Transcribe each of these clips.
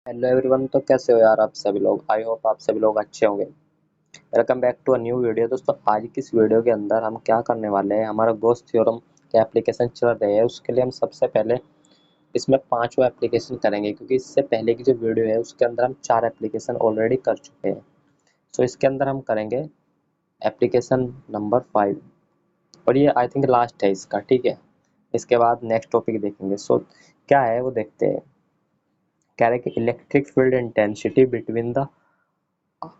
Hello everyone. तो कैसे हो यार आप सभी लोग। आई होप आप सभी लोग अच्छे होंगे। Welcome back to a new video. दोस्तों आज की इस वीडियो के अंदर हम क्या करने वाले हैं, हमारा गॉस थ्योरम के एप्लीकेशन चल रहे हैं। उसके लिए हम सबसे पहले इसमें पांचवा एप्लीकेशन करेंगे, क्योंकि इससे पहले की जो वीडियो है उसके अंदर हम 4 एप्लीकेशन ऑलरेडी कर चुके हैं। सो इसके अंदर हम करेंगे एप्लीकेशन नंबर 5 और ये आई थिंक लास्ट है इसका। ठीक है, इसके बाद नेक्स्ट टॉपिक देखेंगे। सो क्या है वो देखते हैं। कह रहे हैं कि electric field intensity between the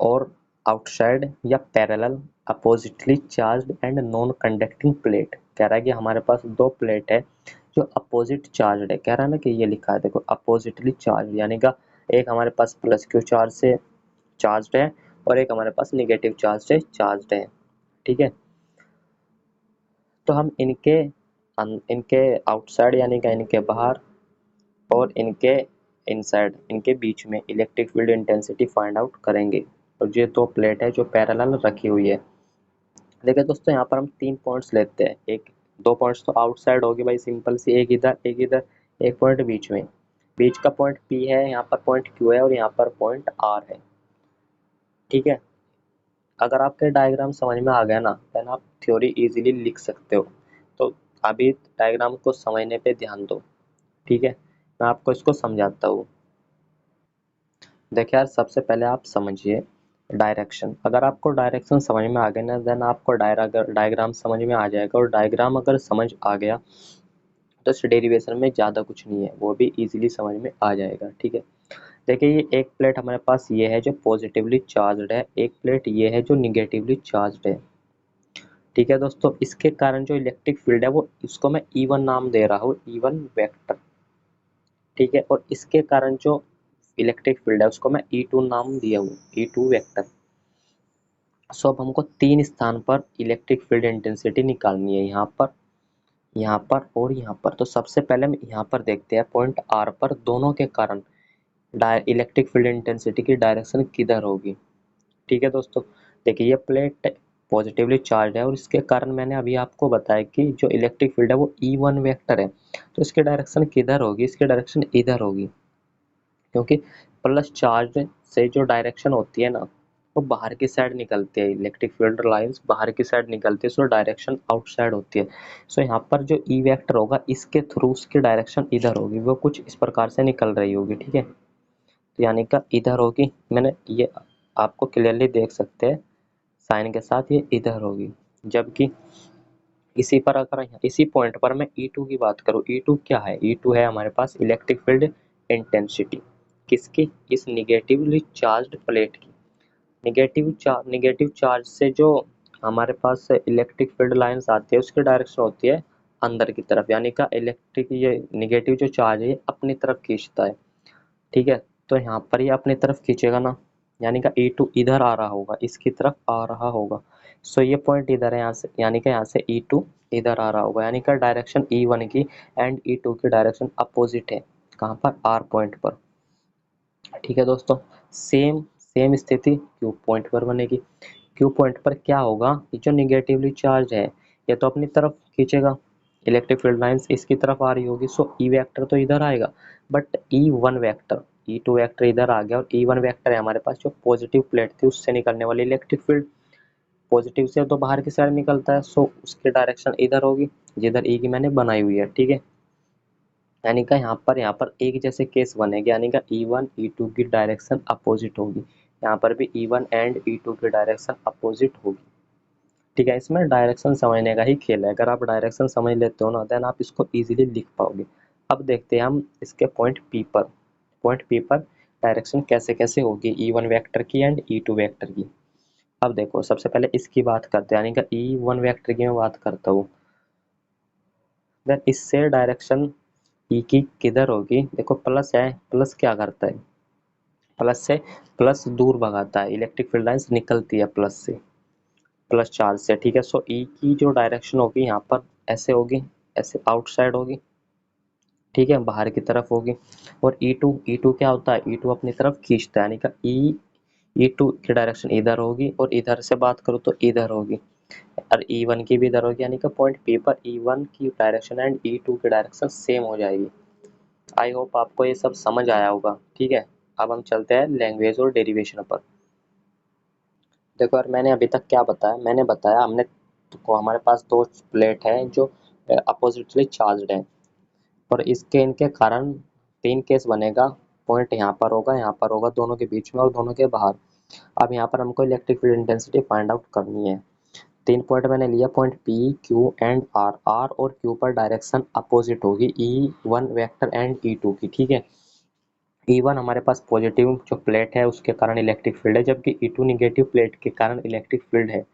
और आउटसाइड या parallel oppositely charged and non conducting plate. कह रहा है कि हमारे पास दो प्लेट है जो अपोजिट चार्ज्ड है। कह रहा है ना कि ये लिखा है देखो, अपोजिटली चार्ज, यानी का एक हमारे पास प्लस क्यू चार्ज से चार्ज्ड है और एक हमारे पास निगेटिव चार्ज से चार्ज्ड है। ठीक है, तो हम इनके आउटसाइड यानी कि इनके बाहर और इनके इनसाइड, इनके बीच में electric field intensity find out करेंगे। और ये दो प्लेट है जो पैरेलल रखी हुई है। देखिए दोस्तों, यहाँ पर हम 3 पॉइंट्स लेते हैं। एक 2 पॉइंट्स तो आउटसाइड होगी भाई, सिंपल सी, एक इधर एक इधर, एक पॉइंट बीच में। बीच का पॉइंट P है, यहाँ पर पॉइंट Q है और यहाँ पर पॉइंट R है। ठीक है, अगर आपके डायग्राम समझ में आ गया ना, देन आप थ्योरी इजीली लिख सकते हो। तो अभी डायग्राम को समझने पे ध्यान दो। ठीक है, मैं आपको इसको समझाता हूँ। देखिए यार, सबसे पहले आप समझिए डायरेक्शन। अगर आपको डायरेक्शन समझ में आ गया ना, देन आपको डायग्राम समझ में आ जाएगा। और डायग्राम अगर समझ आ गया तो इस डेरिवेशन में ज़्यादा कुछ नहीं है, वो भी इजीली समझ में आ जाएगा। ठीक है, देखिए ये एक प्लेट हमारे पास ये है जो पॉजिटिवली चार्ज्ड है, एक प्लेट ये है जो निगेटिवली चार्ज्ड है। ठीक है दोस्तों, इसके कारण जो इलेक्ट्रिक फील्ड है वो, इसको मैं E1 नाम दे रहा हूँ, E1 वेक्टर। ठीक है, और इसके कारण जो इलेक्ट्रिक फील्ड है उसको मैं E2 नाम दिया हूँ, E2 वेक्टर। सो अब हमको 3 स्थान पर इलेक्ट्रिक फील्ड इंटेंसिटी निकालनी है, यहाँ पर और यहाँ पर। तो सबसे पहले हम यहाँ पर देखते हैं पॉइंट R पर दोनों के कारण इलेक्ट्रिक फील्ड इंटेंसिटी की डायरेक्शन किधर होगी। ठीक है दोस्तों, देखिए ये प्लेट पॉजिटिवली चार्ज है और इसके कारण मैंने अभी आपको बताया कि जो इलेक्ट्रिक फील्ड है वो E1 वेक्टर है। तो इसकी डायरेक्शन किधर होगी, इसकी डायरेक्शन इधर होगी, क्योंकि प्लस चार्ज से जो डायरेक्शन होती है ना, वो बाहर की साइड निकलती है। इलेक्ट्रिक फील्ड लाइंस बाहर की साइड निकलती है, सो डायरेक्शन आउटसाइड होती है। सो यहाँ पर जो ई वेक्टर होगा, इसके थ्रू उसकी डायरेक्शन इधर होगी, वो कुछ इस प्रकार से निकल रही होगी। ठीक है, तो यानी का इधर होगी, मैंने ये आपको क्लियरली देख सकते हैं साइन के साथ, ये इधर होगी। जबकि इसी पर अगर इसी पॉइंट पर मैं E2 की बात करूँ, E2 क्या है, E2 है हमारे पास इलेक्ट्रिक फील्ड इंटेंसिटी। किसकी, इस निगेटिवली चार्ज्ड प्लेट की। निगेटिव चार्ज से जो हमारे पास इलेक्ट्रिक फील्ड लाइंस आती है उसकी डायरेक्शन होती है अंदर की तरफ, यानी का इलेक्ट्रिक, ये निगेटिव जो चार्ज है ये अपनी तरफ खींचता है। ठीक है, तो यहाँ पर ये अपनी तरफ खींचेगा ना, यानी का E2 इधर आ रहा होगा, इसकी तरफ आ रहा होगा। सो ये पॉइंट इधर है यहाँ से, यानी कि यहाँ से E2 इधर आ रहा होगा, यानी कि डायरेक्शन E1 की एंड E2 की डायरेक्शन अपोजिट है। कहाँ पर, R पॉइंट पर। ठीक है दोस्तों, सेम सेम स्थिति Q पॉइंट पर बनेगी। Q पॉइंट पर क्या होगा, ये जो निगेटिवली चार्ज है ये तो अपनी तरफ खींचेगा, इलेक्ट्रिक फील्ड लाइंस इसकी तरफ आ रही होगी। सो E वेक्टर तो इधर आएगा, but E1 vector, E2 vector इधर आ गया और E1 वेक्टर है हमारे पास जो पॉजिटिव प्लेट थी उससे निकलने वाली इलेक्ट्रिक फील्ड। पॉजिटिव से तो बाहर की साइड निकलता है, सो उसकी डायरेक्शन इधर होगी जिधर E की मैंने बनाई हुई है। ठीक है, यानी कि यहाँ पर एक जैसे केस बनेगा, यानी कि E1 E2 की डायरेक्शन अपोजिट होगी, यहाँ पर भी E1 एंड E2 की डायरेक्शन अपोजिट होगी। ठीक है, इसमें डायरेक्शन समझने का ही खेल है। अगर आप डायरेक्शन समझ लेते हो ना, देन आप इसको इजीली लिख पाओगे। अब देखते हैं हम इसके पॉइंट P पर डायरेक्शन कैसे कैसे होगी E1 वेक्टर की एंड E2 वेक्टर की। अब देखो, सबसे पहले इसकी बात करते हैं, यानी कि E1 वेक्टर की मैं बात करता हूँ। देन इससे डायरेक्शन ई की किधर होगी, देखो प्लस है, प्लस क्या करता है, प्लस से प्लस दूर भगाता है, इलेक्ट्रिक फील्ड लाइंस निकलती है प्लस से, प्लस चार्ज से। ठीक है, सो ई की जो डायरेक्शन होगी यहाँ पर ऐसे होगी, ऐसे आउटसाइड होगी। ठीक है, बाहर की तरफ होगी। और ई टू क्या होता है, ई टू अपनी तरफ खींचता है, यानी कि ई टू की डायरेक्शन इधर होगी और इधर से बात करूँ तो इधर होगी, और E1 की भी इधर होगी, यानी कि पॉइंट P पर E1 की डायरेक्शन एंड E2 की डायरेक्शन सेम हो जाएगी। आई होप आपको ये सब समझ आया होगा। ठीक है, अब हम चलते हैं लैंग्वेज और डेरिवेशन पर। देखो यार, मैंने अभी तक क्या बताया, मैंने बताया हमने तो हमारे पास दो प्लेट है जो अपोजिटली चार्ज्ड है, और इसके इनके कारण तीन केस बनेगा। पॉइंट यहाँ पर होगा, यहाँ पर होगा, दोनों के बीच में और दोनों के बाहर। अब यहाँ पर हमको electric field intensity find out करनी है। तीन पॉइंट मैंने लिया, point P Q and R. R और क्यू पर डायरेक्शन अपोजिट होगी E1 वेक्टर एंड E2 की, ठीक है। E1 हमारे पास पॉजिटिव जो प्लेट है उसके कारण इलेक्ट्रिक फील्ड है, जबकि E2 निगेटिव प्लेट के कारण इलेक्ट्रिक फील्ड है।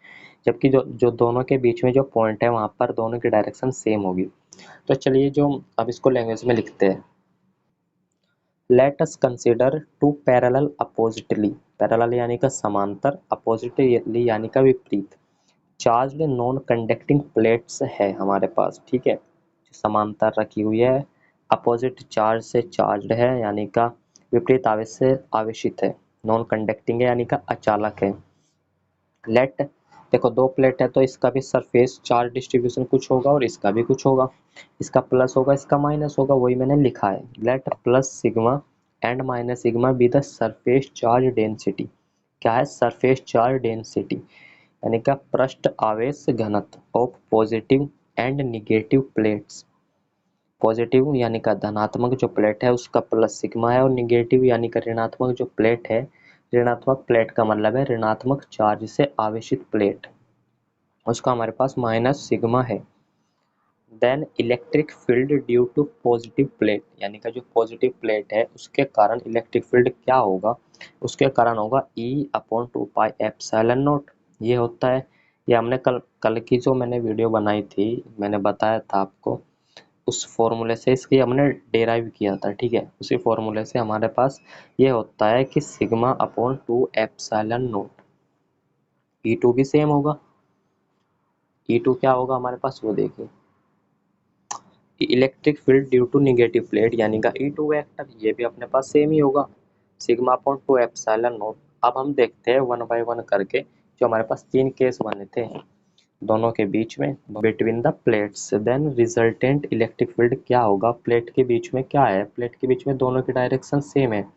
जबकि जो जो दोनों के बीच में जो पॉइंट है वहाँ पर दोनों की डायरेक्शन सेम होगी। तो चलिए जो अब इसको लैंग्वेज में लिखते हैं। Let us consider two parallel oppositely, parallel यानी का समांतर, अपोजिटली यानी का विपरीत, चार्ज्ड नॉन कंडक्टिंग प्लेट्स है हमारे पास, ठीक है। समांतर रखी हुई है, अपोजिट चार्ज से चार्ज्ड है यानी का विपरीत आवेश से आवेशित है, नॉन कंडक्टिंग है यानी का अचालक है। लेट, देखो दो प्लेट है तो इसका भी सरफेस चार्ज डिस्ट्रीब्यूशन कुछ होगा और इसका भी कुछ होगा, इसका प्लस होगा इसका माइनस होगा, वही मैंने लिखा है। Late plus sigma and minus sigma be the surface charge density. क्या है सरफेस चार्ज डेंसिटी, यानी का पृष्ठ आवेश घनत्व of positive and negative plates. Positive यानी का धनात्मक जो प्लेट है उसका प्लस सिग्मा है, और निगेटिव यानी का ऋणात्मक जो प्लेट है, ऋणात्मक प्लेट का मतलब है ऋणात्मक चार्ज से आवेशित प्लेट, उसका हमारे पास माइनस सिग्मा है। Then electric field due to positive plate, यानी का जो पॉजिटिव प्लेट है उसके कारण इलेक्ट्रिक फील्ड क्या होगा, उसके कारण होगा E/2πε0। ये होता है, ये हमने कल कल की जो मैंने वीडियो बनाई थी, मैंने बताया था आपको, उस फॉर्मूले से इसकी हमने डेराइव किया था, ठीक है। उसी फॉर्मूले से हमारे पास ये होता है कि σ/2ε0। E2 भी सेम होगा, E2 क्या होगा हमारे पास वो देखिए, electric field due to negative plate यानी का E2 वेक्टर, ये भी अपने पास सेम ही होगा, σ/2ε0। अब हम देखते हैं वन बाय वन करके, जो हमारे पास तीन केस बने थे दोनों के बीच में, between the plates, then resultant electric field क्या होगा। प्लेट के बीच में क्या है, प्लेट के बीच में दोनों की डायरेक्शन सेम है,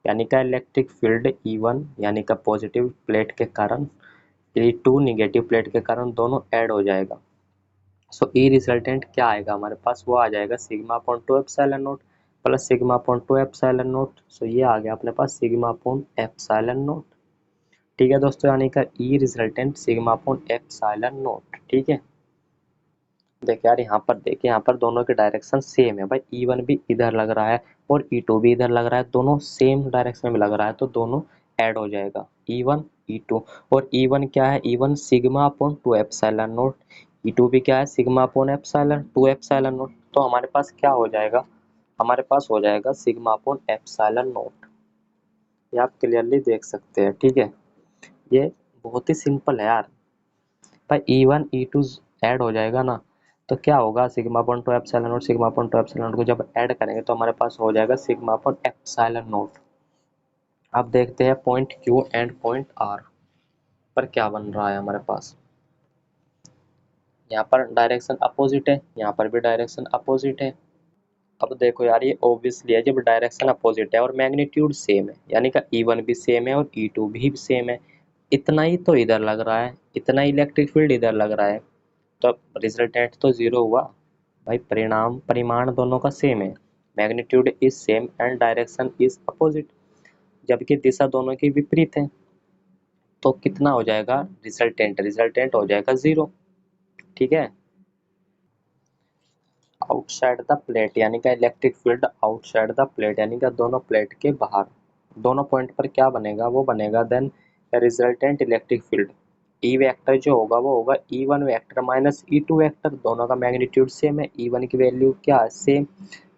यानी का इलेक्ट्रिक फील्ड E1 यानी का पॉजिटिव प्लेट के कारण, E2 निगेटिव प्लेट के कारण दोनों ऐड हो जाएगा। सो ई रिजल्टेंट क्या आएगा हमारे पास, वो आ जाएगा σ/2ε0 प्लस σ/2ε0। सो ये आ गया अपने पास σ/ε0। ठीक है दोस्तों, यानी का ई रिजल्टेंट σ/ε0, ठीक है। देखिए यार, यहाँ पर देखिए, यहाँ पर दोनों के डायरेक्शन सेम है भाई, E1 भी इधर लग रहा है और E2 भी इधर लग रहा है, दोनों सेम डायरेक्शन में लग रहा है, तो दोनों ऐड हो जाएगा E1 E2। और E1 क्या है, E1 σ/2ε0, E2 भी क्या है σ/2ε0। तो हमारे पास क्या हो जाएगा, हमारे पास हो जाएगा σ/ε0। ये आप क्लियरली देख सकते हैं, ठीक है। ये बहुत ही सिंपल है यार भाई, E1 E2 ऐड हो जाएगा ना, तो क्या होगा σ/2ε0, σ/2ε0 को जब ऐड करेंगे तो हमारे पास हो जाएगा σ/ε0। अब देखते हैं point Q and point R पर क्या बन रहा है हमारे पास। यहाँ पर डायरेक्शन अपोजिट है, यहाँ पर भी डायरेक्शन अपोजिट है। अब देखो यार, ये ऑब्वियसली है, जब डायरेक्शन अपोजिट है और मैग्नीट्यूड सेम है, यानी कि E1 भी सेम है और E2 भी सेम है, इतना ही तो इधर लग रहा है, इतना इलेक्ट्रिक फील्ड इधर लग रहा है, तो रिजल्टेंट तो जीरो हुआ भाई। परिमाण दोनों का सेम है, magnitude is same and direction is opposite, जबकि दिशा दोनों की विपरीत है, तो कितना हो जाएगा रिजल्टेंट हो जाएगा जीरो, ठीक है। आउटसाइड द प्लेट यानी कि electric field outside the plate यानी कि दोनों प्लेट के बाहर, दोनों पॉइंट पर क्या बनेगा, वो बनेगा then resultant electric field E vector जो होगा वो होगा E1 vector minus E2 vector, दोनों का मैग्नीट्यूड सेम है, E1 की वैल्यू क्या है सेम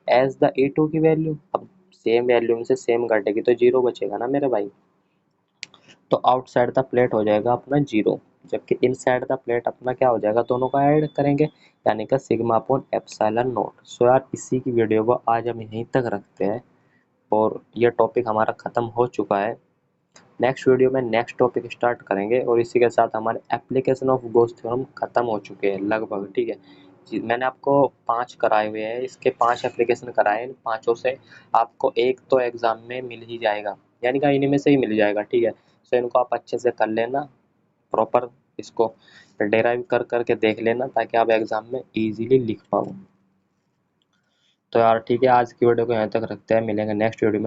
एज द E2 की वैल्यू। अब सेम वैल्यू में से सेम घटेगी तो जीरो बचेगा ना मेरे भाई, तो आउटसाइड द प्लेट हो जाएगा अपना जीरो, जबकि इनसाइड द प्लेट अपना क्या हो जाएगा, दोनों का ऐड करेंगे यानी कि σ/ε0। सो यार, इसी की वीडियो को आज हम यहीं तक रखते हैं और ये टॉपिक हमारा ख़त्म हो चुका है। नेक्स्ट वीडियो में नेक्स्ट टॉपिक स्टार्ट करेंगे और इसी के साथ हमारे एप्लीकेशन ऑफ गॉस थ्योरम ख़त्म हो चुके हैं लगभग, ठीक है। मैंने आपको 5 कराए हुए हैं, इसके 5 एप्लीकेशन कराए हैं, इन पाँचों से आपको एक तो एग्ज़ाम में मिल ही जाएगा, यानी कि इन्हीं में से ही मिल जाएगा, ठीक है। सो इनको आप अच्छे से कर लेना, प्रॉपर इसको डेराइव कर करके देख लेना, ताकि आप एग्ज़ाम में ईजिली लिख पाओ। तो यार ठीक है, आज की वीडियो को यहाँ तक रखते हैं, मिलेंगे नेक्स्ट वीडियो में।